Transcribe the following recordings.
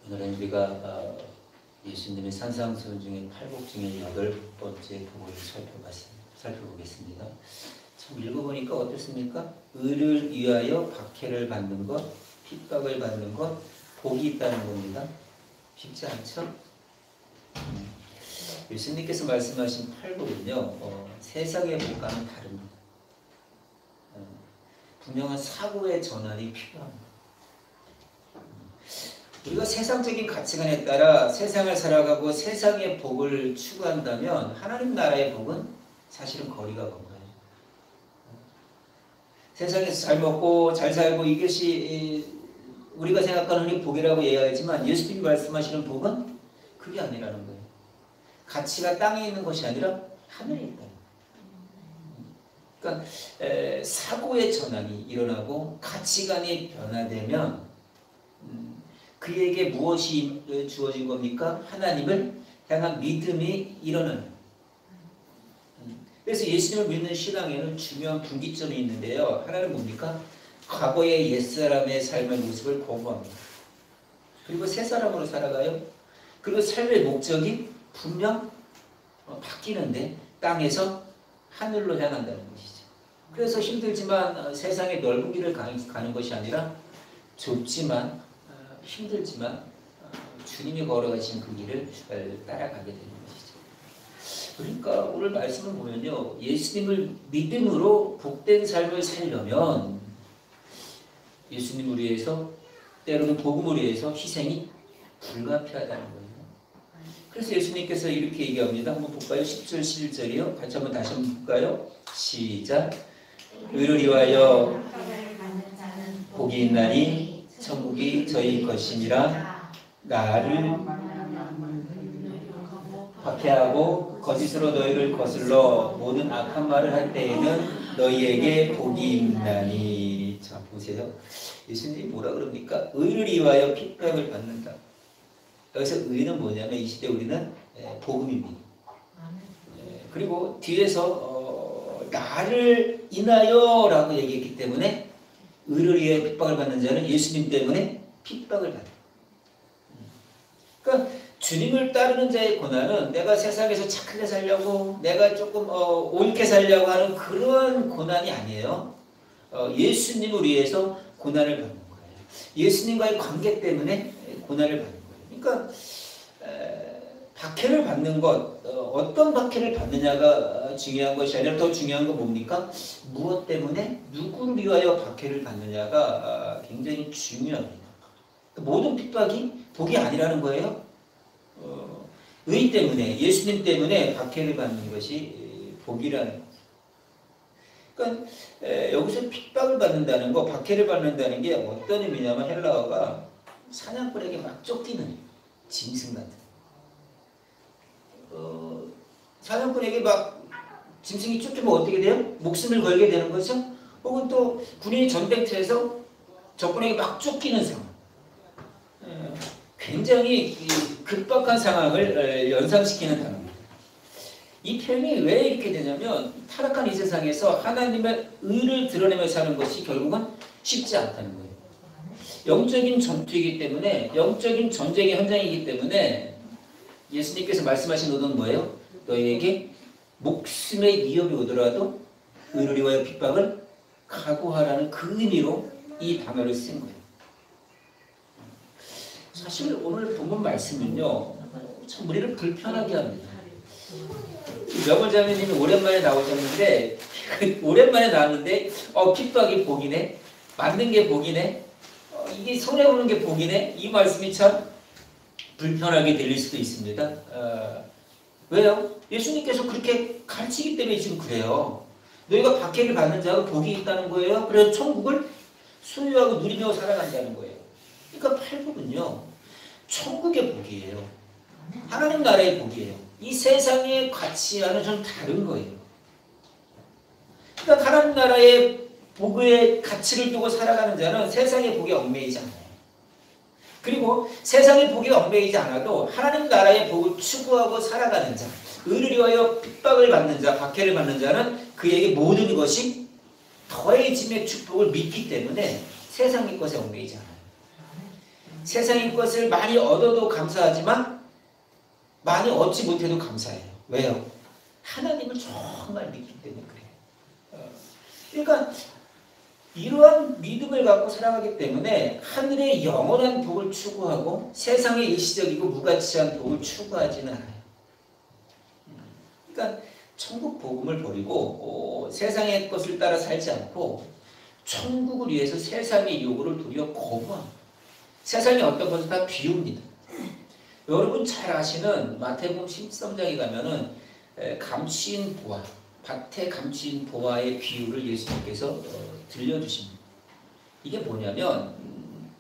오늘은 우리가 예수님의 산상수훈 중에 8복 중에 8번째 복을 살펴보겠습니다. 참 읽어보니까 어떻습니까? 의를 위하여 박해를 받는 것, 핍박을 받는 것, 복이 있다는 겁니다. 쉽지 않죠? 예수님께서 말씀하신 8복은요, 세상의 복과는 다릅니다. 분명한 사고의 전환이 필요합니다. 우리가 세상적인 가치관에 따라 세상을 살아가고 세상의 복을 추구한다면 하나님 나라의 복은 사실은 거리가 먼 거예요. 세상에서 잘 먹고 잘 살고 이것이 우리가 생각하는 흔히 복이라고 이야기하지만 예수님이 말씀하시는 복은 그게 아니라는 거예요. 가치가 땅에 있는 것이 아니라 하늘에 있다. 그러니까 사고의 전환이 일어나고 가치관이 변화되면 그에게 무엇이 주어진 겁니까? 하나님을 향한 믿음이 일어나는. 그래서 예수님을 믿는 신앙에는 중요한 분기점이 있는데요. 하나는 뭡니까? 과거의 옛사람의 삶의 모습을 거부합니다. 그리고 새 사람으로 살아가요. 그리고 삶의 목적이 분명 바뀌는데 땅에서 하늘로 향한다는 것이죠. 그래서 힘들지만 세상의 넓은 길을 가는 것이 아니라 좁지만 힘들지만 주님이 걸어가신 그 길을 따라가게 되는 것이죠. 그러니까 오늘 말씀을 보면요, 예수님을 믿음으로 복된 삶을 살려면 예수님을 위해서 때로는 복음을 위해서 희생이 불가피하다는 거예요. 그래서 예수님께서 이렇게 얘기합니다. 한번 볼까요? 10절 11절이요. 같이 한번 다시 한번 볼까요? 시작. 의를 위하여 복이 있나니 천국이 저희 것이니라. 나를 박해하고 거짓으로 너희를 거슬러 모든 악한 말을 할 때에는 너희에게 복이 있나니. 자, 보세요. 예수님이 뭐라 그럽니까? 의를 위하여 핍박을 받는다. 여기서 의는 뭐냐면 이 시대 우리는 복음입니다. 그리고 뒤에서 나를 인하여 라고 얘기했기 때문에 의를 위해 핍박을 받는 자는 예수님 때문에 핍박을 받아요. 그러니까 주님을 따르는 자의 고난은 내가 세상에서 착하게 살려고 내가 조금 옳게 살려고 하는 그런 고난이 아니에요. 예수님을 위해서 고난을 받는 거예요. 예수님과의 관계 때문에 고난을 받는 거예요. 그러니까 박해를 받는 것, 어떤 박해를 받느냐가 중요한 것이 아니라 더 중요한 건 뭡니까? 무엇 때문에 누구를 위하여 박해를 받느냐가 굉장히 중요합니다. 모든 핍박이 복이 아니라는 거예요. 의 때문에, 예수님 때문에 박해를 받는 것이 복이라는 거예요. 그러니까 여기서 핍박을 받는다는 거, 박해를 받는다는 게 어떤 의미냐면 헬라어가 사냥꾼에게 막 쫓기는 짐승 같은. 사냥꾼에게 막 짐승이 쫓기면 어떻게 돼요? 목숨을 걸게 되는 거죠. 혹은 또 군인이 전쟁터에서 적군에게 막 쫓기는 상황. 굉장히 급박한 상황을 연상시키는 단어입니다. 이 표현이 왜 이렇게 되냐면 타락한 이 세상에서 하나님의 의를 드러내며 사는 것이 결국은 쉽지 않다는 거예요. 영적인 전투이기 때문에, 영적인 전쟁의 현장이기 때문에 예수님께서 말씀하신 것은 뭐예요? 너희에게 목숨의 위협이 오더라도 의를 위하여 핍박을 각오하라는 그 의미로 이 단어를 쓴 거예요. 사실 오늘 본문 말씀은요, 참 우리를 불편하게 합니다. 명월자매님이 오랜만에 나오셨는데 오랜만에 나왔는데 핍박이 복이네, 맞는 게 복이네, 이게 손해보는 게 복이네, 이 말씀이 참 불편하게 들릴 수도 있습니다. 왜요? 예수님께서 그렇게 가르치기 때문에 지금 그래요. 너희가 박해를 받는 자가 복이 있다는 거예요. 그래서 천국을 소유하고 누리며 살아간다는 거예요. 그러니까 팔복은요, 천국의 복이에요. 하나님 나라의 복이에요. 이 세상의 가치와는 좀 다른 거예요. 그러니까 하나님 나라의 복의 가치를 두고 살아가는 자는 세상의 복에 얽매이지 않아요. 그리고 세상의 복에 얽매이지 않아도 하나님 나라의 복을 추구하고 살아가는 자, 의를 위하여 핍박을 받는 자, 박해를 받는 자는 그에게 모든 것이 더해짐의 축복을 믿기 때문에 세상의 것에 얽매이지 않아요. 세상의 것을 많이 얻어도 감사하지만 많이 얻지 못해도 감사해요. 왜요? 하나님을 정말 믿기 때문에 그래요. 그러니까 이러한 믿음을 갖고 살아가기 때문에 하늘의 영원한 복을 추구하고 세상의 일시적이고 무가치한 복을 추구하지는 않아요. 그러니까 천국 복음을 버리고 세상의 것을 따라 살지 않고 천국을 위해서 세상의 요구를 도리어 거부합니다. 세상의 어떤 것을 다 비웁니다. 여러분 잘 아시는 마태복음 13장에 가면은 감추인 보화, 밭에 감추인 보화의 비유를 예수님께서 들려주십니다. 이게 뭐냐면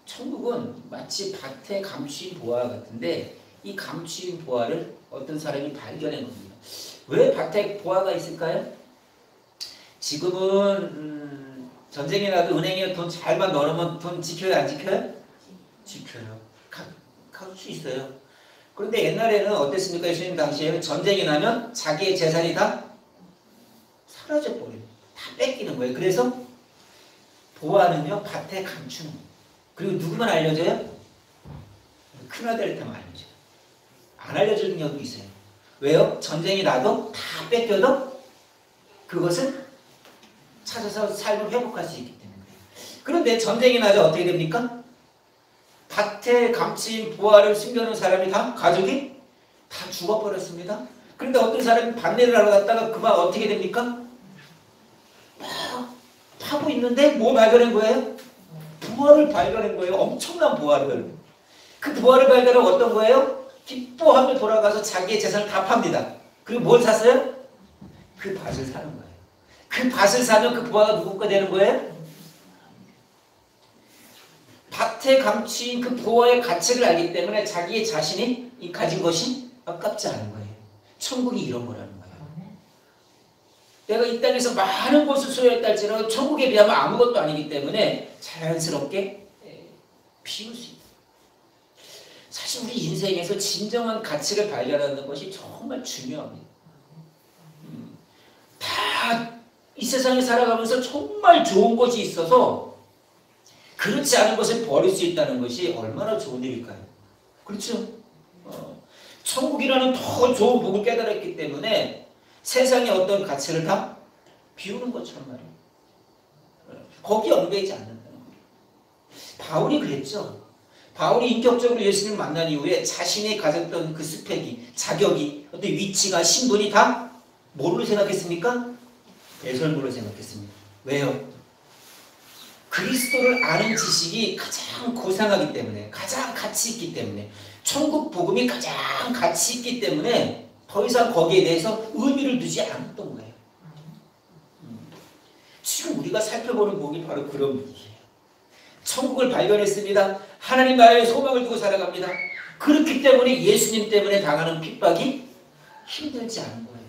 천국은 마치 밭에 감추인 보화 같은데 이 감추인 보화를 어떤 사람이 발견한 겁니다. 왜 밭에 보화가 있을까요? 지금은 전쟁이 나도 은행에 돈 잘만 넣으면 돈 지켜요, 안 지켜요? 지켜요. 갈 수 있어요. 그런데 옛날에는 어땠습니까? 예수님 당시에는 전쟁이 나면 자기의 재산이 다 사라져버려요. 다 뺏기는 거예요. 그래서 보화는요, 밭에 감추는 거예요. 그리고 누구만 알려줘요? 큰아들 때만 알려줘요. 안 알려주는 경우도 있어요. 왜요? 전쟁이 나도 다 뺏겨도 그것을 찾아서 삶을 회복할 수 있기 때문에. 그런데 전쟁이 나자 어떻게 됩니까? 밭에 감추인 보화를 숨겨놓은 사람이 다 가족이 다 죽어버렸습니다. 그런데 어떤 사람이 반대를 하러 갔다가 그만 어떻게 됩니까? 파고 있는데 뭐 발견한 거예요? 보화를 발견한 거예요. 엄청난 보화를. 그 보화를 발견하고 어떤 거예요? 기뻐하며 돌아가서 자기의 재산을 다 팝니다. 그리고 뭘 샀어요? 그 밭을 사는 거예요. 그 밭을 사면 그 보화가 누구 거 되는 거예요? 밭에 감추인 그 보화의 가치를 알기 때문에 자기의 자신이 가진 것이 아깝지 않은 거예요. 천국이 이런 거라는 거예요. 내가 이 땅에서 많은 것을 소유했다 할지라도 천국에 비하면 아무것도 아니기 때문에 자연스럽게 비울 수 있다. 사실 우리 인생에서 진정한 가치를 발견하는 것이 정말 중요합니다. 다 이 세상에 살아가면서 정말 좋은 것이 있어서 그렇지 않은 것을 버릴 수 있다는 것이 얼마나 좋은 일일까요? 그렇죠? 천국이라는 더 좋은 복을 깨달았기 때문에 세상의 어떤 가치를 다 비우는 것처럼 말이에요. 거기에 얽매이지 않는다는 거예요. 바울이 그랬죠. 바울이 인격적으로 예수님을 만난 이후에 자신이 가졌던 그 스펙이, 자격이, 어떤 위치가, 신분이 다 뭐로 생각했습니까? 배설물로 생각했습니다. 왜요? 그리스도를 아는 지식이 가장 고상하기 때문에, 가장 가치 있기 때문에, 천국 복음이 가장 가치 있기 때문에 더 이상 거기에 대해서 의미를 두지 않았던 거예요. 지금 우리가 살펴보는 복이 바로 그런 복이에요. 천국을 발견했습니다. 하나님 나라에 소망을 두고 살아갑니다. 그렇기 때문에 예수님 때문에 당하는 핍박이 힘들지 않은 거예요.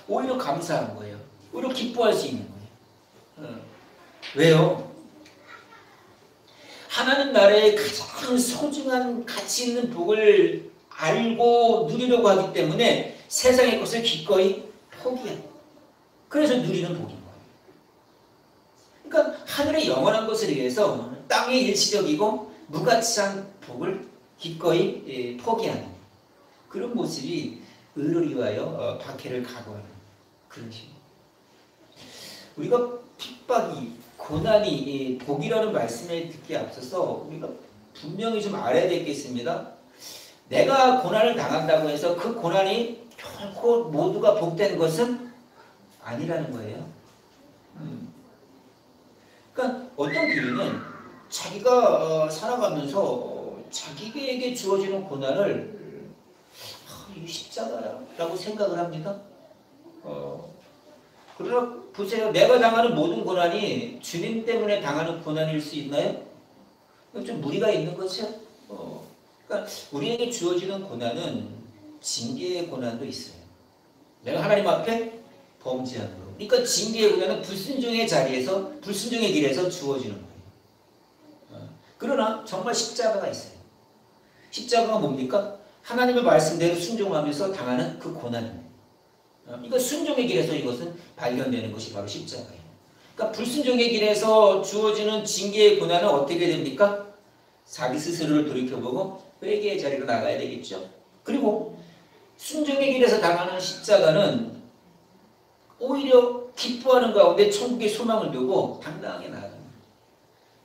오히려 감사한 거예요. 오히려 기뻐할 수 있는 거예요. 왜요? 하나님 나라의 가장 소중한 가치 있는 복을 알고 누리려고 하기 때문에 세상의 것을 기꺼이 포기해요. 그래서 누리는 복인 거예요. 그러니까 하늘의 영원한 것을 위해서 땅의 일시적이고 무가치한 복을 기꺼이 포기하는 그런 모습이 의를 위하여 박해를 각오하는 그런 식입니다. 우리가 핍박이, 고난이 복이라는 말씀을 듣기에 앞서서 우리가 분명히 좀 알아야 되겠습니다. 내가 고난을 당한다고 해서 그 고난이 결코 모두가 복된 것은 아니라는 거예요. 그러니까 어떤 교인은 자기가 살아가면서 자기에게 주어지는 고난을 이 십자가라고 생각을 합니다. 그러나 보세요. 내가 당하는 모든 고난이 주님 때문에 당하는 고난일 수 있나요? 좀 무리가 있는 거죠. 그러니까 우리에게 주어지는 고난은 징계의 고난도 있어요. 내가 하나님 앞에 범죄함으로. 그러니까 징계의 고난은 불순종의 자리에서, 불순종의 길에서 주어지는 거예요. 그러나 정말 십자가가 있어요. 십자가가 뭡니까? 하나님의 말씀대로 순종하면서 당하는 그 고난입니다. 이거 순종의 길에서 이것은 발견되는 것이 바로 십자가예요. 그러니까 불순종의 길에서 주어지는 징계의 고난은 어떻게 됩니까? 자기 스스로를 돌이켜보고 회개의 자리로 나가야 되겠죠. 그리고 순종의 길에서 당하는 십자가는 오히려 기뻐하는 가운데 천국의 소망을 두고 당당하게 나아갑니다.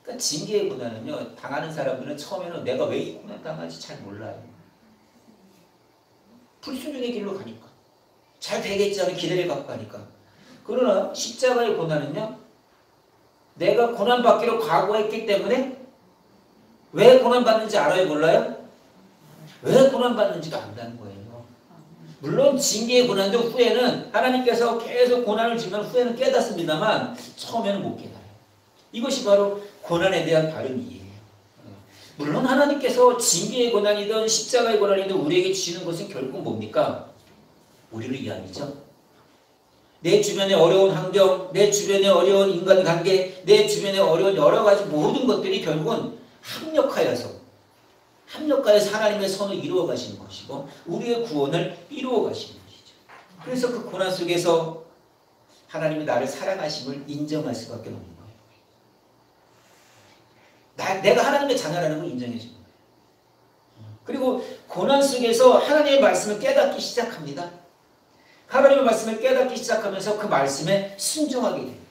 그러니까 징계보다는요, 당하는 사람들은 처음에는 내가 왜 이 고난 당하지 잘 몰라요. 불순종의 길로 가니까. 잘 되겠지 하는 기대를 갖고 가니까. 그러나 십자가의 고난은요, 내가 고난받기로 각오했기 때문에 왜 고난받는지 알아요? 몰라요? 왜 고난받는지도 안다는 거예요. 물론 징계의 고난도 후에는 하나님께서 계속 고난을 주면 후에는 깨닫습니다만 처음에는 못 깨달아요. 이것이 바로 고난에 대한 바른 이해예요. 물론 하나님께서 징계의 고난이든 십자가의 고난이든 우리에게 주시는 것은 결국 뭡니까? 우리를 위함이죠. 내 주변의 어려운 환경, 내 주변의 어려운 인간관계, 내 주변의 어려운 여러 가지 모든 것들이 결국은 합력하여서 하나님의 선을 이루어 가시는 것이고 우리의 구원을 이루어 가시는 것이죠. 그래서 그 고난 속에서 하나님이 나를 사랑하심을 인정할 수밖에 없는 거예요. 내가 하나님의 자녀라는 걸 인정해 주는 거예요. 그리고 고난 속에서 하나님의 말씀을 깨닫기 시작합니다. 하나님의 말씀을 깨닫기 시작하면서 그 말씀에 순종하게 됩니다.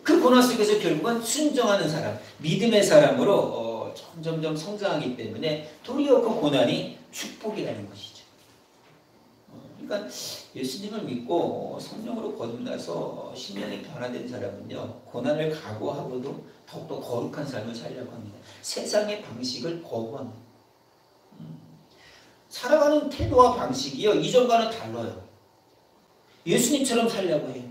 그 고난 속에서 결국은 순종하는 사람, 믿음의 사람으로 점점 성장하기 때문에 도리어 그 고난이 축복이라는 것이죠. 그러니까 예수님을 믿고 성령으로 거듭나서 심령이 변화된 사람은요, 고난을 각오하고도 더욱더 거룩한 삶을 살려고 합니다. 세상의 방식을 거부합니다. 살아가는 태도와 방식이요, 이전과는 달라요. 예수님처럼 살려고 해요.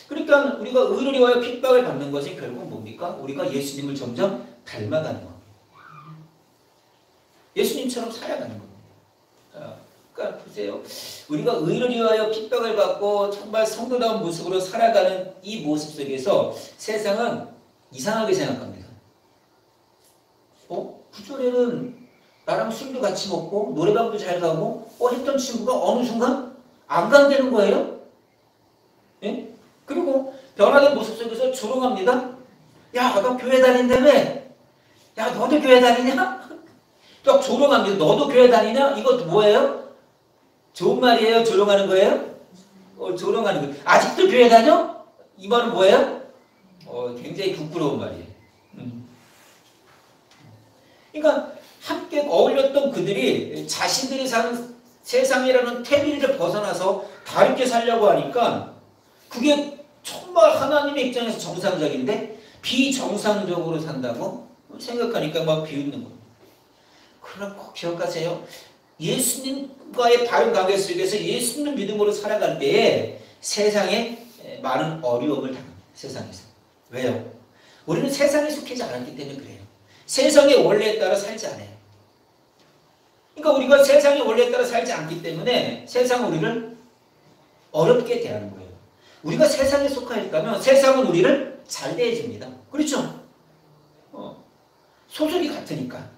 그러니까 우리가 의를 위하여 핍박을 받는 것이 결국 뭡니까? 우리가 예수님을 점점 닮아가는 겁니다. 예수님처럼 살아가는 겁니다. 그러니까 보세요. 우리가 의를 위하여 핍박을 받고 정말 성도다운 모습으로 살아가는 이 모습 속에서 세상은 이상하게 생각합니다. 구절에는 나랑 술도 같이 먹고 노래방도 잘 가고 했던 친구가 어느 순간 안 간다는 거예요. 예? 그리고 변화된 모습 속에서 조롱합니다. 야, 너 교회 다닌다며? 야, 너도 교회 다니냐? 또 조롱합니다. 너도 교회 다니냐? 이것도 뭐예요? 좋은 말이에요? 조롱하는 거예요? 조롱하는 거예요. 아직도 교회 다녀? 이 말은 뭐예요? 굉장히 부끄러운 말이에요. 그러니까 함께 어울렸던 그들이 자신들이 사는 세상이라는 테두리를 벗어나서 다르게 살려고 하니까 그게 정말 하나님의 입장에서 정상적인데 비정상적으로 산다고 생각하니까 막 비웃는 거예요. 그러나 꼭 기억하세요. 예수님과의 바른 관계 속에서 예수님을 믿음으로 살아갈 때에 세상에 많은 어려움을 당합니다. 세상에서. 왜요? 우리는 세상에 속하지 않았기 때문에 그래요. 세상의 원리에 따라 살지 않아요. 그러니까 우리가 세상의 원리에 따라 살지 않기 때문에 세상은 우리를 어렵게 대하는 거예요. 우리가 세상에 속하였다면 세상은 우리를 잘 대해줍니다. 그렇죠? 소설이 같으니까.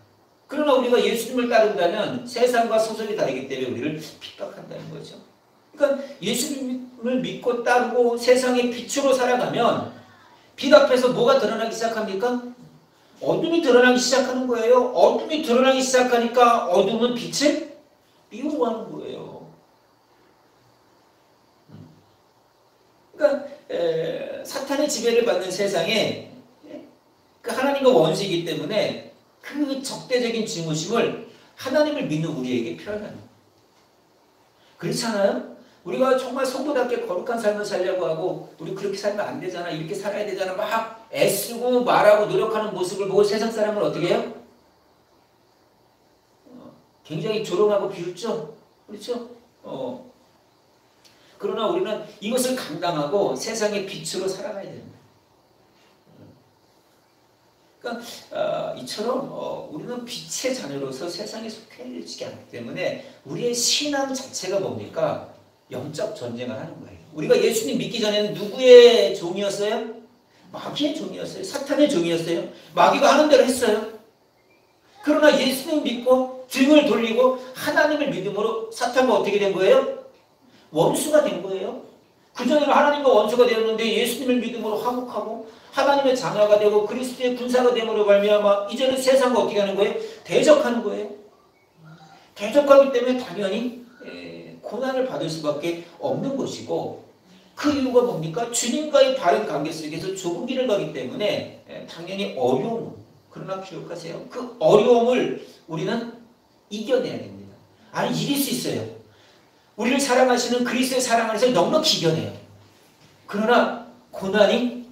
그러나 우리가 예수님을 따른다면 세상과 소설이 다르기 때문에 우리를 핍박한다는 거죠. 그러니까 예수님을 믿고 따르고 세상의 빛으로 살아가면 빛 앞에서 뭐가 드러나기 시작합니까? 어둠이 드러나기 시작하는 거예요. 어둠이 드러나기 시작하니까 어둠은 빛을 미워하는 거예요. 그러니까 사탄의 지배를 받는 세상에 하나님과 원수이기 때문에 그 적대적인 증오심을 하나님을 믿는 우리에게 표현하는 거예요. 그렇잖아요? 우리가 정말 성도답게 거룩한 삶을 살려고 하고 우리 그렇게 살면 안 되잖아, 이렇게 살아야 되잖아 막 애쓰고 말하고 노력하는 모습을 보고 세상 사람을 어떻게 해요? 굉장히 조롱하고 비웃죠? 그렇죠? 그러나 우리는 이것을 감당하고 세상의 빛으로 살아가야 됩니다. 그러니까 이처럼 우리는 빛의 자녀로서 세상에 속해지지 않기 때문에 우리의 신앙 자체가 뭡니까? 영적 전쟁을 하는 거예요. 우리가 예수님 믿기 전에는 누구의 종이었어요? 마귀의 종이었어요. 사탄의 종이었어요. 마귀가 하는 대로 했어요. 그러나 예수님 믿고 등을 돌리고 하나님을 믿음으로 사탄과 어떻게 된 거예요? 원수가 된 거예요. 그전에는 하나님과 원수가 되었는데 예수님을 믿음으로 화목하고 하나님의 자녀가 되고 그리스도의 군사가 됨으로 말미암아 이제는 세상과 어떻게 하는 거예요? 대적하는 거예요. 대적하기 때문에 당연히 고난을 받을 수밖에 없는 것이고, 그 이유가 뭡니까? 주님과의 바른 관계 속에서 좁은 길을 가기 때문에 당연히 어려움, 그러나 기억하세요. 그 어려움을 우리는 이겨내야 됩니다. 아니, 이길 수 있어요. 우리를 사랑하시는 그리스도의 사랑 안에서 넉넉히 이겨내요. 그러나 고난이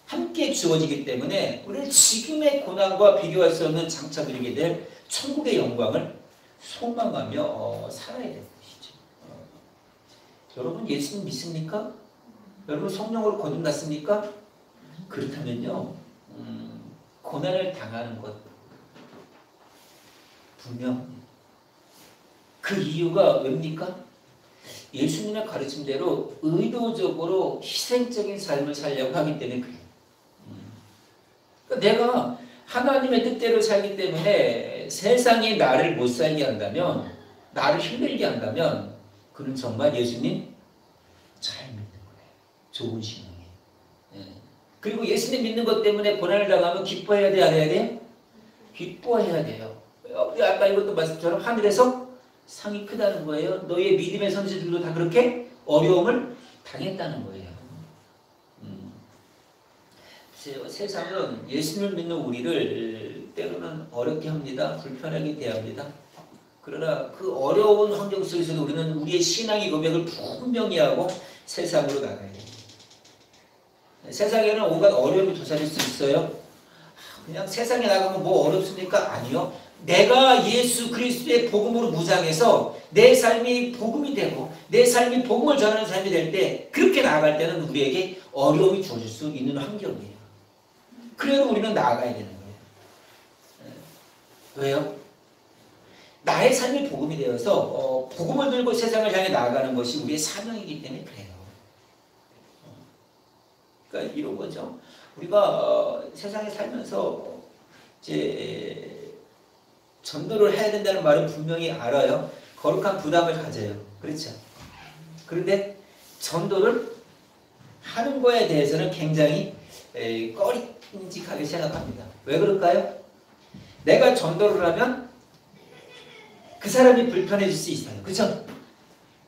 함께 주어지기 때문에 우리는 지금의 고난과 비교할 수 없는 장차 누리게 될 천국의 영광을 소망하며 살아야 되는 것이죠. 여러분 예수님 믿습니까? 여러분 성령으로 거듭났습니까? 그렇다면요, 고난을 당하는 것 분명합니다. 그 이유가 왜입니까? 예수님의 가르침대로 의도적으로 희생적인 삶을 살려고 하기 때문에 그래요. 그러니까 내가 하나님의 뜻대로 살기 때문에 세상이 나를 못 살게 한다면, 나를 힘들게 한다면, 그는 정말 예수님 잘 믿는 거예요. 좋은 신앙이에요. 그리고 예수님 믿는 것 때문에 고난을 당하면 기뻐해야 돼, 안 해야 돼? 기뻐해야 돼요. 아까 이것도 말씀처럼 하늘에서 상이 크다는 거예요. 너희의 믿음의 선지들도 다 그렇게 어려움을 당했다는 거예요. 세상은 예수님을 믿는 우리를 때로는 어렵게 합니다. 불편하게 대합니다. 그러나 그 어려운 환경 속에서도 우리는 우리의 신앙의 고백을 분명히 하고 세상으로 나가야 됩니다. 세상에는 온갖 어려움이 도사릴 수 있어요. 그냥 세상에 나가면 뭐 어렵습니까? 아니요. 내가 예수 그리스도의 복음으로 무장해서 내 삶이 복음이 되고 내 삶이 복음을 전하는 삶이 될 때, 그렇게 나아갈 때는 우리에게 어려움이 주어질 수 있는 환경이에요. 그래도 우리는 나아가야 되는 거예요. 왜요? 나의 삶이 복음이 되어서 복음을 들고 세상을 향해 나아가는 것이 우리의 사명이기 때문에 그래요. 그러니까 이런 거죠. 우리가 세상에 살면서 이제 전도를 해야 된다는 말은 분명히 알아요. 거룩한 부담을 가져요. 그렇죠? 그런데 전도를 하는 거에 대해서는 굉장히 꺼림직하게 생각합니다. 왜 그럴까요? 내가 전도를 하면 그 사람이 불편해질 수 있어요. 그렇죠?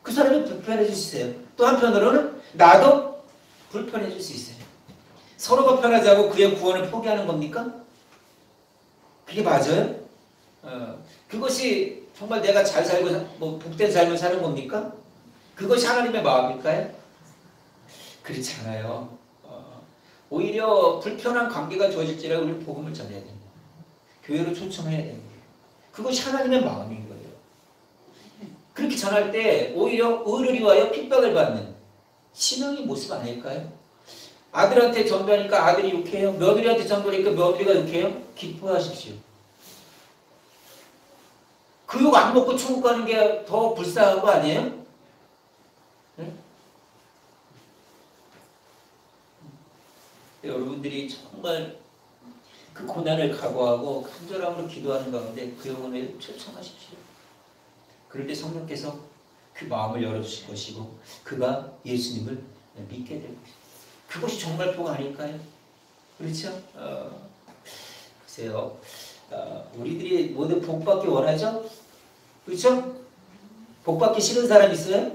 그 사람이 불편해질 수 있어요. 또 한편으로는 나도 불편해질 수 있어요. 서로가 편하지 않고 그의 구원을 포기하는 겁니까? 그게 맞아요? 그것이 정말 내가 잘 살고 뭐 복된 삶을 사는 겁니까? 그것이 하나님의 마음일까요? 그렇지 않아요. 오히려 불편한 관계가 주어질지라도 우리는 복음을 전해야 됩니다. 교회로 초청해야 됩니다. 그것이 하나님의 마음인 거예요. 그렇게 전할 때 오히려 의를 위하여 핍박을 받는 신앙의 모습 아닐까요? 아들한테 전도하니까 아들이 욕해요. 며느리한테 전도하니까 며느리가 욕해요. 기뻐하십시오. 그 욕 안 먹고 천국 가는 게 더 불쌍한 거 아니에요? 네? 여러분들이 정말 그 고난을 각오하고 간절함으로 기도하는 가운데 그 영혼을 초청하십시오. 그럴 때 성령께서 그 마음을 열어주실 것이고 그가 예수님을 믿게 될 것입니다. 그것이 정말 복 아닐까요? 그렇죠? 글쎄요. 우리들이 모두 복받기 원하죠? 그렇죠? 복받기 싫은 사람 있어요?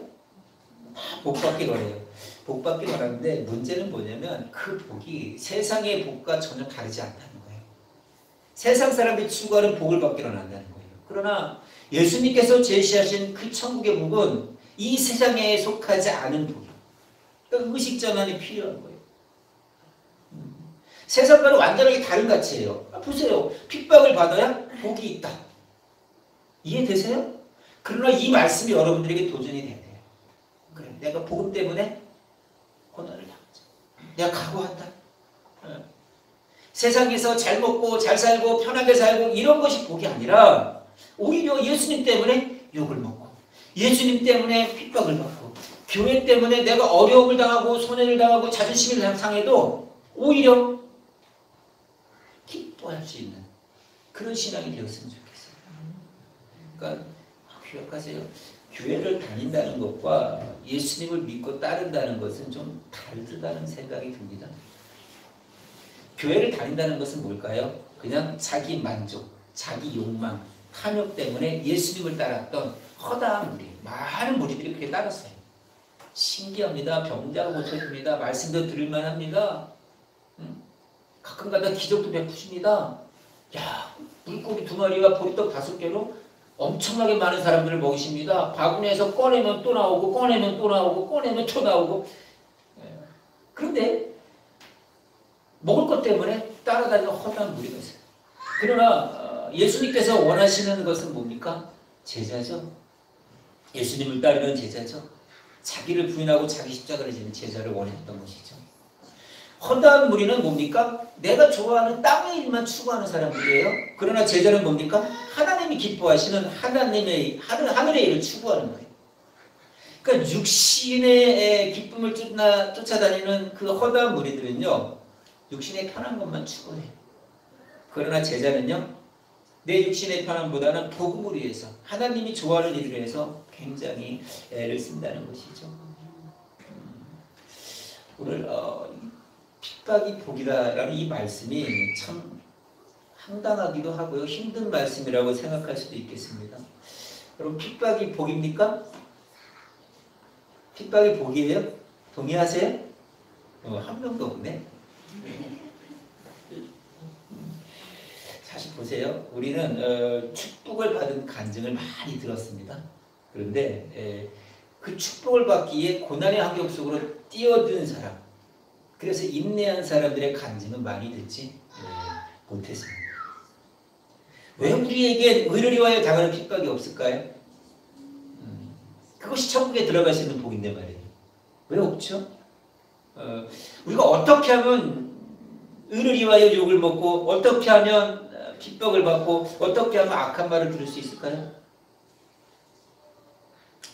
다 복받기 원해요. 복받기 원하는데 문제는 뭐냐면 그 복이 세상의 복과 전혀 다르지 않다는 거예요. 세상 사람들이 추구하는 복을 받기 원한다는 거예요. 그러나 예수님께서 제시하신 그 천국의 복은 이 세상에 속하지 않은 복이에요. 그러니까 의식전환이 필요한 거예요. 세상과는 완전하게 다른 가치예요. 보세요. 핍박을 받아야 복이 있다. 이해되세요? 그러나 이 말씀이 여러분들에게 도전이 돼야 돼요. 그래, 내가 복음 때문에 고난을 당하자. 내가 각오한다. 세상에서 잘 먹고 잘 살고 편하게 살고 이런 것이 복이 아니라 오히려 예수님 때문에 욕을 먹고 예수님 때문에 핍박을 받고 교회 때문에 내가 어려움을 당하고 손해를 당하고 자존심이 상해도 오히려 기뻐할 수 있는 그런 신앙이 되었으면 좋겠어요. 그러니까 기억하세요. 교회를 다닌다는 것과 예수님을 믿고 따른다는 것은 좀 다르다는 생각이 듭니다. 교회를 다닌다는 것은 뭘까요? 그냥 자기 만족, 자기 욕망, 탐욕 때문에 예수님을 따랐던 허다한 무리, 많은 무리들이 그렇게 따랐어요. 신기합니다. 병자가 고쳐집니다. 말씀도 들을만 합니다. 가끔가다 기적도 베푸십니다. 야, 물고기 2마리와 보리떡 5개로 엄청나게 많은 사람들을 먹이십니다. 바구니에서 꺼내면 또 나오고 꺼내면 또 나오고 꺼내면 또 나오고. 그런데 먹을 것 때문에 따라다니는 허다한 무리가 있어요. 그러나 예수님께서 원하시는 것은 뭡니까? 제자죠. 예수님을 따르는 제자죠. 자기를 부인하고 자기 십자가를 지는 제자를 원했던 것이죠. 허다한 무리는 뭡니까? 내가 좋아하는 땅의 일만 추구하는 사람들이에요. 그러나 제자는 뭡니까? 하나님이 기뻐하시는 하늘의 일을 추구하는 거예요. 그러니까 육신의 기쁨을 쫓아다니는 그 허다한 무리들은요, 육신의 편한 것만 추구해요. 그러나 제자는요, 내 육신의 편함보다는 복음을 위해서, 하나님이 좋아하는 일을 위해서 굉장히 애를 쓴다는 것이죠. 오늘 핍박이 복이다라는 이 말씀이 참 황당하기도 하고요, 힘든 말씀이라고 생각할 수도 있겠습니다. 여러분, 핍박이 복입니까? 핍박이 복이에요? 동의하세요? 한 명도 없네. 사실 보세요. 우리는 축복을 받은 간증을 많이 들었습니다. 그런데 그 축복을 받기 위해 고난의 환경 속으로 뛰어든 사람, 그래서 인내한 사람들의 간증은 많이 듣지 못했습니다. 왜 우리에게 의를 위하여 당하는 핍박이 없을까요? 그것이 천국에 들어가시는 복인데 말이에요. 왜 없죠? 우리가 어떻게 하면 의를 위하여 욕을 먹고, 어떻게 하면 핍박을 받고, 어떻게 하면 악한 말을 들을 수 있을까요?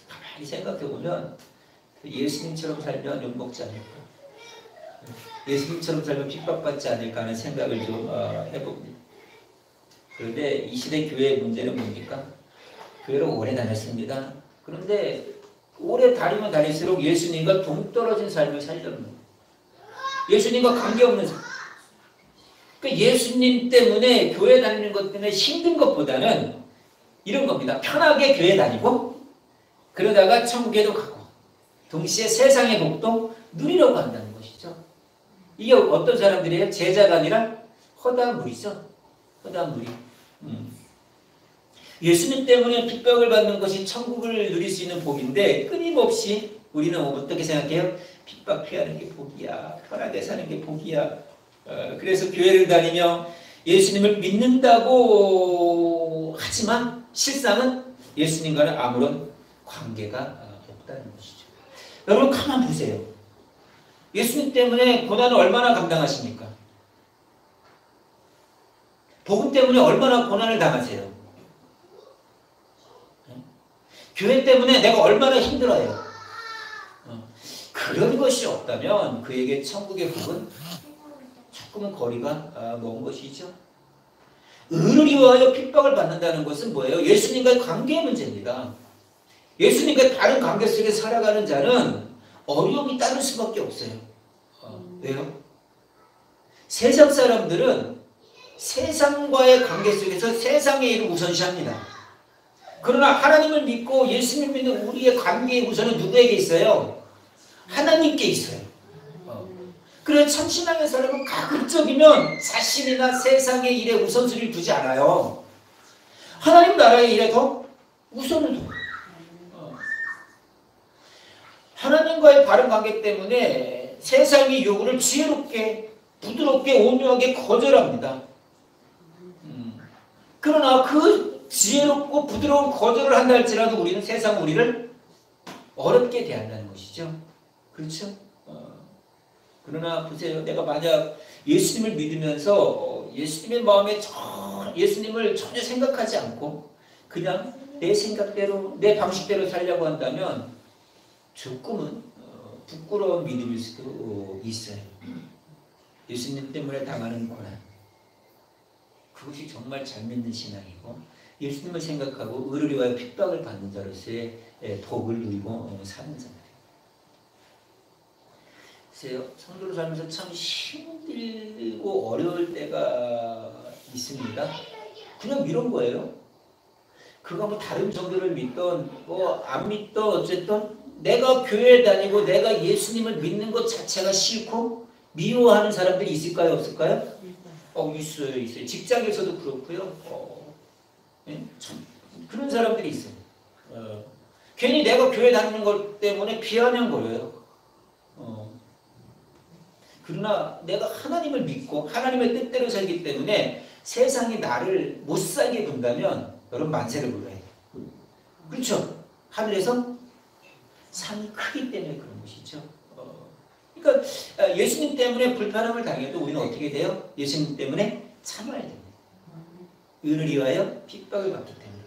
가만히 생각해보면 예수님처럼 살면 욕먹지 않을까, 예수님처럼 살면 핍박받지 않을까 하는 생각을 좀 해봅니다. 그런데 이 시대 교회의 문제는 뭡니까? 교회를 오래 다녔습니다. 그런데 오래 다니면 다닐수록 예수님과 동떨어진 삶을 살려는 거예요. 예수님과 관계없는 삶. 그러니까 예수님 때문에 교회 다니는 것 때문에 힘든 것보다는 이런 겁니다. 편하게 교회 다니고 그러다가 천국에도 가고 동시에 세상의 복도 누리려고 한다는 것이죠. 이게 어떤 사람들이에요? 제자가 아니라 허다한 무리죠. 허다한 무리. 예수님 때문에 핍박을 받는 것이 천국을 누릴 수 있는 복인데, 끊임없이 우리는 어떻게 생각해요? 핍박 피하는 게 복이야, 편하게 사는 게 복이야. 그래서 교회를 다니며 예수님을 믿는다고 하지만 실상은 예수님과는 아무런 관계가 없다는 것이죠. 여러분 가만 보세요. 예수님 때문에 고난을 얼마나 감당하십니까? 복음 때문에 얼마나 고난을 당하세요? 교회 때문에 내가 얼마나 힘들어요? 그런 것이 없다면 그에게 천국의 복은 조금은 거리가 먼 것이죠. 의를 위하여 핍박을 받는다는 것은 뭐예요? 예수님과의 관계의 문제입니다. 예수님과 다른 관계 속에 살아가는 자는 어려움이 따를 수밖에 없어요. 왜요? 세상 사람들은 세상과의 관계 속에서 세상의 일을 우선시합니다. 그러나 하나님을 믿고 예수님을 믿는 우리의 관계의 우선은 누구에게 있어요? 하나님께 있어요. 그래서 참신앙의 사람은 가급적이면 자신이나 세상의 일에 우선순위를 두지 않아요. 하나님 나라의 일에 더 우선을 둬요. 하나님과의 바른 관계 때문에 세상의 요구를 지혜롭게, 부드럽게, 온유하게 거절합니다. 그러나 그 지혜롭고 부드러운 거절을 한다 할지라도 우리는 세상 우리를 어렵게 대한다는 것이죠. 그렇죠? 그러나 보세요. 내가 만약 예수님을 믿으면서 예수님의 마음에 예수님을 전혀 생각하지 않고 그냥 내 생각대로, 내 방식대로 살려고 한다면 조금은 부끄러운 믿음일 수도 있어요. 예수님 때문에 당하는 고난, 그것이 정말 잘 믿는 신앙이고 예수님을 생각하고 의를 위하여 핍박을 받는 자로서의 복을 누리고 사는 자들. 글쎄요, 성도로 살면서 참 힘들고 어려울 때가 있습니다. 그냥 이런 거예요. 그가 뭐 다른 종교를 믿던 뭐 안 믿던 어쨌든 내가 교회에 다니고 내가 예수님을 믿는 것 자체가 싫고 미워하는 사람들이 있을까요, 없을까요? 있어요. 직장에서도 그렇고요. 예? 그런 사람들이 있어요. 괜히 내가 교회 다니는 것 때문에 비아냥거려요. 그러나 내가 하나님을 믿고 하나님의 뜻대로 살기 때문에 세상이 나를 못 살게 군다면 여러분 만세를 불러야 해요. 그렇죠? 하늘에서 상이 크기 때문에 그런 것이죠. 그러니까 예수님 때문에 불편함을 당해도 우리는 어떻게 돼요? 예수님 때문에 참아야 됩니다. 의를 위하여 핍박을 받기 때문에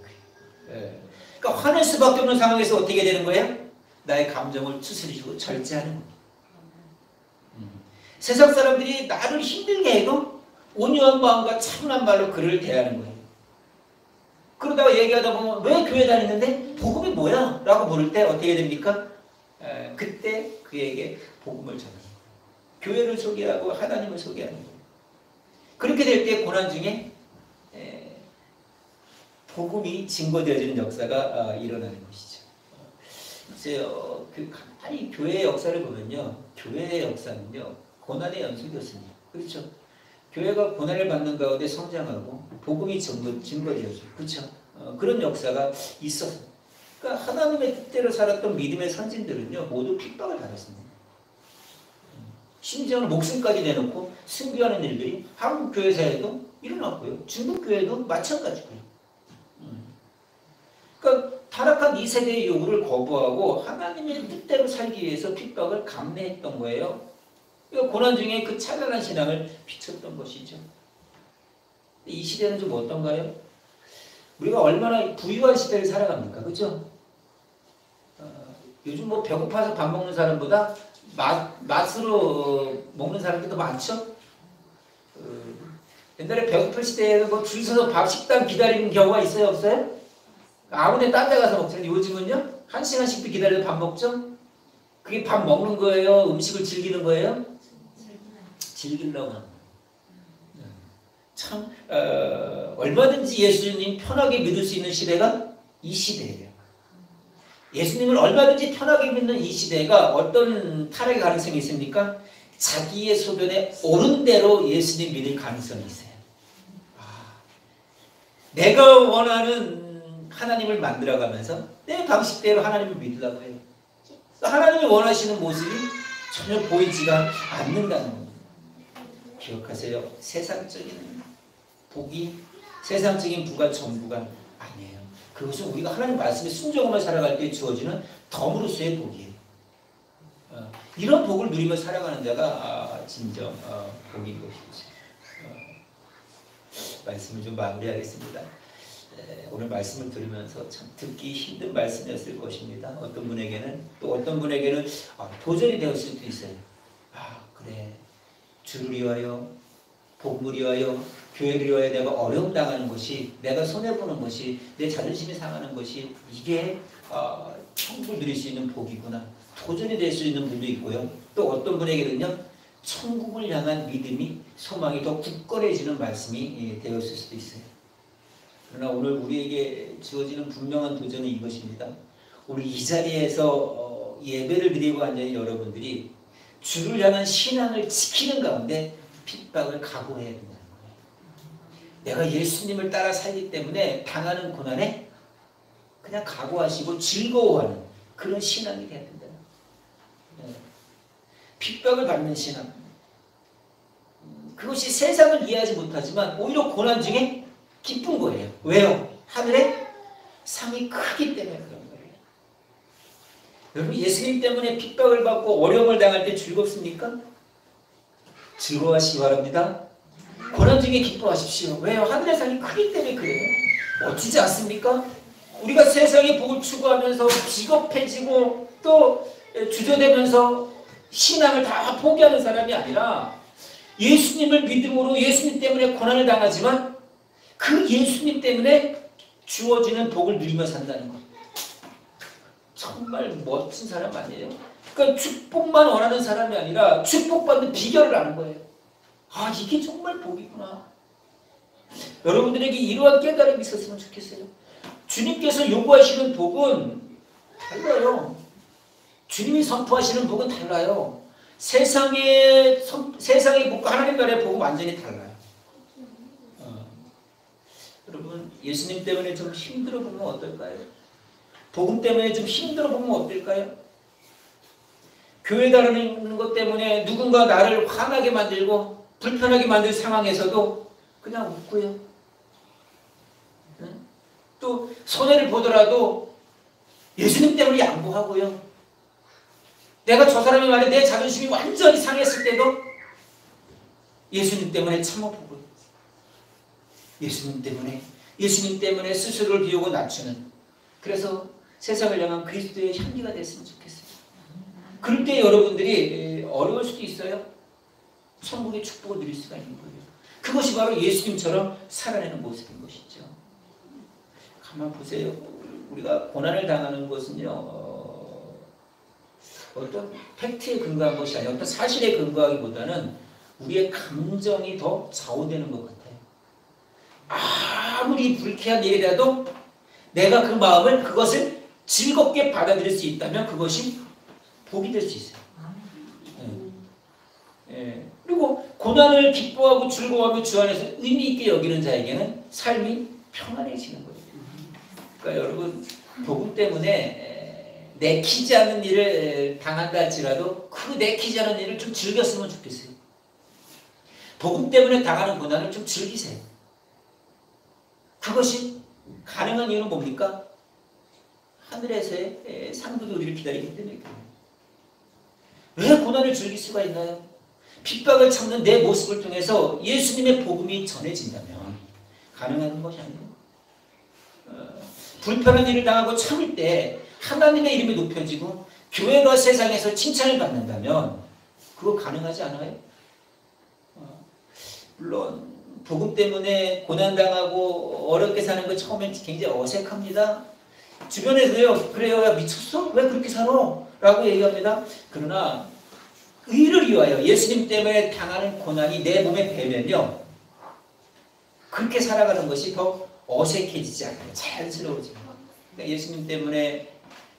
그래요. 그러니까 화낼 수밖에 없는 상황에서 어떻게 되는 거예요? 나의 감정을 추스리고 절제하는 거예요. 세상 사람들이 나를 힘들게 해도 온유한 마음과 차분한 말로 그를 대하는 거예요. 그러다가 얘기하다 보면 왜 교회 다니는데? 복음이 뭐야? 라고 물을 때 어떻게 됩니까? 그때 그에게 복음을 전하는 거예요. 교회를 소개하고 하나님을 소개하는 거예요. 그렇게 될 때 고난 중에 복음이 증거되어지는 역사가 일어나는 것이죠. 글쎄요, 가만히 교회의 역사를 보면요. 교회의 역사는요. 고난의 연속이었습니다. 그렇죠? 교회가 고난을 받는 가운데 성장하고 복음이 증거되어져. 그렇죠? 그런 역사가 있었어요. 그러니까 하나님의 뜻대로 살았던 믿음의 선진들은요. 모두 핍박을 받았습니다. 심지어는 목숨까지 내놓고 승비하는 일들이 한국 교회사에도 일어났고요. 중국 교회도 마찬가지고요. 그러니까 타락한 이 세대의 요구를 거부하고 하나님의 뜻대로 살기 위해서 핍박을 감내했던 거예요. 고난 중에 그 찬란한 신앙을 비췄던 것이죠. 이 시대는 좀 어떤가요? 우리가 얼마나 부유한 시대를 살아갑니까? 그죠? 요즘 뭐 배고파서 밥 먹는 사람보다 맛으로 먹는 사람들이 더 많죠? 옛날에 배고플 시대에는 뭐 줄 서서 밥 식당 기다리는 경우가 있어요? 없어요? 아무데 딴 데 가서 먹잖아요. 요즘은요? 1시간씩도 기다려도 밥 먹죠? 그게 밥 먹는 거예요? 음식을 즐기는 거예요? 즐기려고 합니다. 참 얼마든지 예수님 편하게 믿을 수 있는 시대가 이 시대예요. 예수님을 얼마든지 편하게 믿는 이 시대가 어떤 타락의 가능성이 있습니까? 자기의 소견에 옳은 대로 예수님 믿을 가능성이 있어요. 내가 원하는 하나님을 만들어가면서 내 방식대로 하나님을 믿으려고 해요. 하나님이 원하시는 모습이 전혀 보이지가 않는다는 겁니다. 기억하세요. 세상적인 복이, 세상적인 부가 전부가 아니에요. 그것은 우리가 하나님 말씀에 순종하며 살아갈 때 주어지는 덤으로서의 복이에요. 이런 복을 누리며 살아가는 자가 진정 복인 것이죠. 말씀을 좀 마무리하겠습니다. 오늘 말씀을 들으면서 참 듣기 힘든 말씀이었을 것입니다. 어떤 분에게는 또 어떤 분에게는 도전이 되었을 수도 있어요. 그래. 주를 위하여, 복음을 위하여, 교회를 위하여 내가 어려움 당하는 것이, 내가 손해보는 것이, 내 자존심이 상하는 것이 이게 천국을 누릴 수 있는 복이구나. 도전이 될 수 있는 분도 있고요. 또 어떤 분에게는요. 천국을 향한 믿음이, 소망이 더 굳건해지는 말씀이 되었을 수도 있어요. 그러나 오늘 우리에게 주어지는 분명한 도전은 이것입니다. 오늘 이 자리에서 예배를 드리고 앉은 여러분들이 주를 향한 신앙을 지키는 가운데 핍박을 각오해야 된다는 거예요. 내가 예수님을 따라 살기 때문에 당하는 고난에 그냥 각오하시고 즐거워하는 그런 신앙이 돼야 된다. 핍박을 받는 신앙. 그것이 세상을 이해하지 못하지만 오히려 고난 중에 기쁜 거예요. 왜요? 하늘에 상이 크기 때문에 그런 거예요. 여러분 예수님 때문에 핍박을 받고 어려움을 당할 때 즐겁습니까? 즐거워하시기 바랍니다. 고난 중에 기뻐하십시오. 왜요? 하늘의 상이 크기 때문에 그래요. 멋지지 않습니까? 우리가 세상의 복을 추구하면서 비겁해지고 또 주저되면서 신앙을 다 포기하는 사람이 아니라 예수님을 믿음으로 예수님 때문에 고난을 당하지만 그 예수님 때문에 주어지는 복을 누리며 산다는 것. 정말 멋진 사람 아니에요? 그러니까 축복만 원하는 사람이 아니라 축복받는 비결을 아는 거예요. 아, 이게 정말 복이구나. 여러분들에게 이러한 깨달음이 있었으면 좋겠어요. 주님께서 요구하시는 복은 달라요. 주님이 선포하시는 복은 달라요. 세상의 복과 하나님 나라의 복은 완전히 달라요. 여러분, 예수님 때문에 좀 힘들어 보면 어떨까요? 복음 때문에 좀 힘들어 보면 어떨까요? 교회 다니는 것 때문에 누군가 나를 화나게 만들고 불편하게 만들 상황에서도 그냥 웃고요. 또 손해를 보더라도 예수님 때문에 양보하고요. 내가 저 사람의 말에 내 자존심이 완전히 상했을 때도 예수님 때문에 참아보고요. 예수님 때문에 스스로를 비우고 낮추는, 그래서 세상을 향한 그리스도의 향기가 됐으면 좋겠어요. 그럴 때 여러분들이 어려울 수도 있어요. 천국의 축복을 누릴 수가 있는 거예요. 그것이 바로 예수님처럼 살아내는 모습인 것이죠. 가만 보세요. 우리가 고난을 당하는 것은요, 어떤 팩트에 근거한 것이 아니라 어떤 사실에 근거하기보다는 우리의 감정이 더 좌우되는 것 같아요. 아무리 불쾌한 일이라도 내가 그 마음을, 그것을 즐겁게 받아들일 수 있다면 그것이 복이 될 수 있어요. 그리고 고난을 기뻐하고 즐거워하며 주 안에서 의미 있게 여기는 자에게는 삶이 평안해지는 거예요. 그러니까 여러분, 복음 때문에 내키지 않는 일을 당한다 할지라도 그 내키지 않은 일을 좀 즐겼으면 좋겠어요. 복음 때문에 당하는 고난을 좀 즐기세요. 그것이 가능한 이유는 뭡니까? 하늘에서의 상급이 우리를 기다리기 때문에 그래요. 왜 고난을 즐길 수가 있나요? 핍박을 참는 내 모습을 통해서 예수님의 복음이 전해진다면 가능한 것이 아니에요. 불편한 일을 당하고 참을 때 하나님의 이름이 높여지고 교회가 세상에서 칭찬을 받는다면 그거 가능하지 않아요? 물론 복음 때문에 고난당하고 어렵게 사는 거 처음엔 굉장히 어색합니다. 주변에서요, 그래요, 야 미쳤어? 왜 그렇게 살아? 라고 얘기합니다. 그러나 의를 위하여 예수님 때문에 당하는 고난이 내 몸에 배면요, 그렇게 살아가는 것이 더 어색해지지 않아요. 자연스러워지고. 그러니까 예수님 때문에,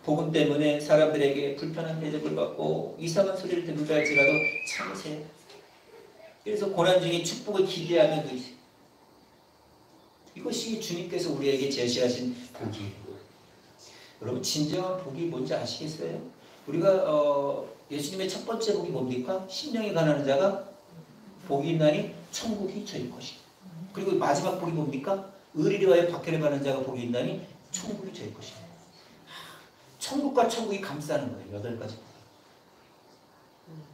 복음 때문에 사람들에게 불편한 대접을 받고 이상한 소리를 듣는다 할지라도 참으세요. 그래서 고난 중에 축복을 기대하며 누리세요. 이것이 주님께서 우리에게 제시하신 복이에요. 여러분, 진정한 복이 뭔지 아시겠어요? 우리가 예수님의 첫 번째 복이 뭡니까? 심령이 가난한 자가 복이 있나니 천국이 저희 것이다. 그리고 마지막 복이 뭡니까? 의리를 위하여 박해를 받는 자가 복이 있나니 천국이 저희 것이다. 천국과 천국이 감싸는 거예요. 8가지.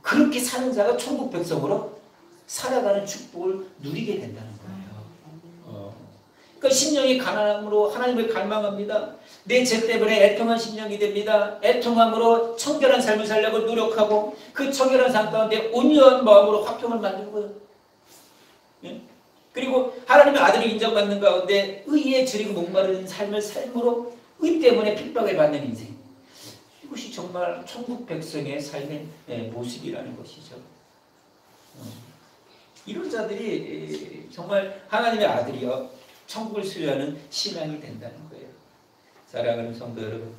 그렇게 사는 자가 천국 백성으로 살아가는 축복을 누리게 된다는 거예요. 그러니까 심령이 가난함으로 하나님을 갈망합니다. 내 죄 때문에 애통한 심령이 됩니다. 애통함으로 청결한 삶을 살려고 노력하고 그 청결한 삶 가운데 온유한 마음으로 화평을 만들고요. 예? 그리고 하나님의 아들이 인정받는 가운데 의에 줄이고 목마른 삶을 삶으로 의 때문에 핍박을 받는 인생. 이것이 정말 천국 백성의 삶의 모습이라는 것이죠. 이런 자들이 정말 하나님의 아들이여 천국을 수여하는 신앙이 된다는 거예요. 사랑하는 성도 여러분,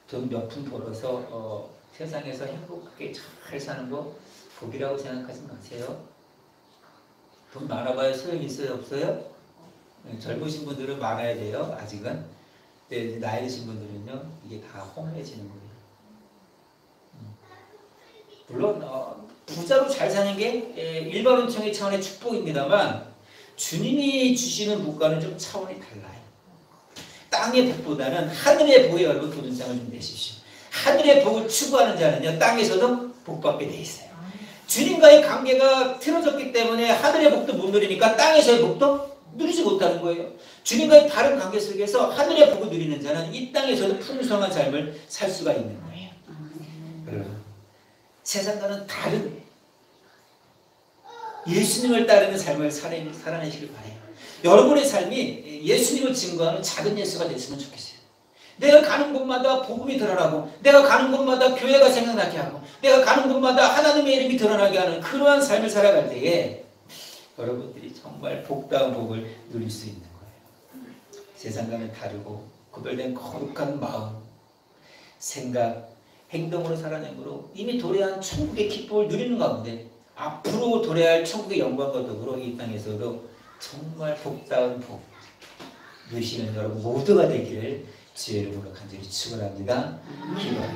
돈 몇 푼 벌어서 세상에서 행복하게 잘 사는 거 복이라고 생각하지 마세요. 돈 많아봐야 소용이 있어요? 없어요? 젊으신 분들은 많아야 돼요. 아직은. 근데 나이 드신 분들은요, 이게 다 허무해지는 거예요. 물론 부자로 잘 사는 게 일반론적인 차원의 축복입니다만 주님이 주시는 복과는 좀 차원이 달라요. 땅의 복보다는 하늘의 복에 여러분 도전장을 좀 내십시오. 하늘의 복을 추구하는 자는요, 땅에서도 복받게 돼 있어요. 주님과의 관계가 틀어졌기 때문에 하늘의 복도 못 누리니까 땅에서의 복도 누리지 못하는 거예요. 주님과의 다른 관계 속에서 하늘의 복을 누리는 자는 이 땅에서도 풍성한 삶을 살 수가 있는 거예요. 여러분, 세상과는 다른 예수님을 따르는 삶을 살아내시길 바라요. 여러분의 삶이 예수님을 증거하는 작은 예수가 됐으면 좋겠어요. 내가 가는 곳마다 복음이 드러나고 내가 가는 곳마다 교회가 생각나게 하고 내가 가는 곳마다 하나님의 이름이 드러나게 하는 그러한 삶을 살아갈 때에 여러분들이 정말 복다운 복을 누릴 수 있는 거예요. 세상과는 다르고 구별된 거룩한 마음, 생각, 행동으로 살아내므로 이미 도래한 천국의 기쁨을 누리는 가운데 앞으로 도래할 천국의 영광과 더불어 이 땅에서도 정말 복다운 복 누리시는 여러분 모두가 되기를 주의 이름으로 간절히 축원합니다. 기도합니다.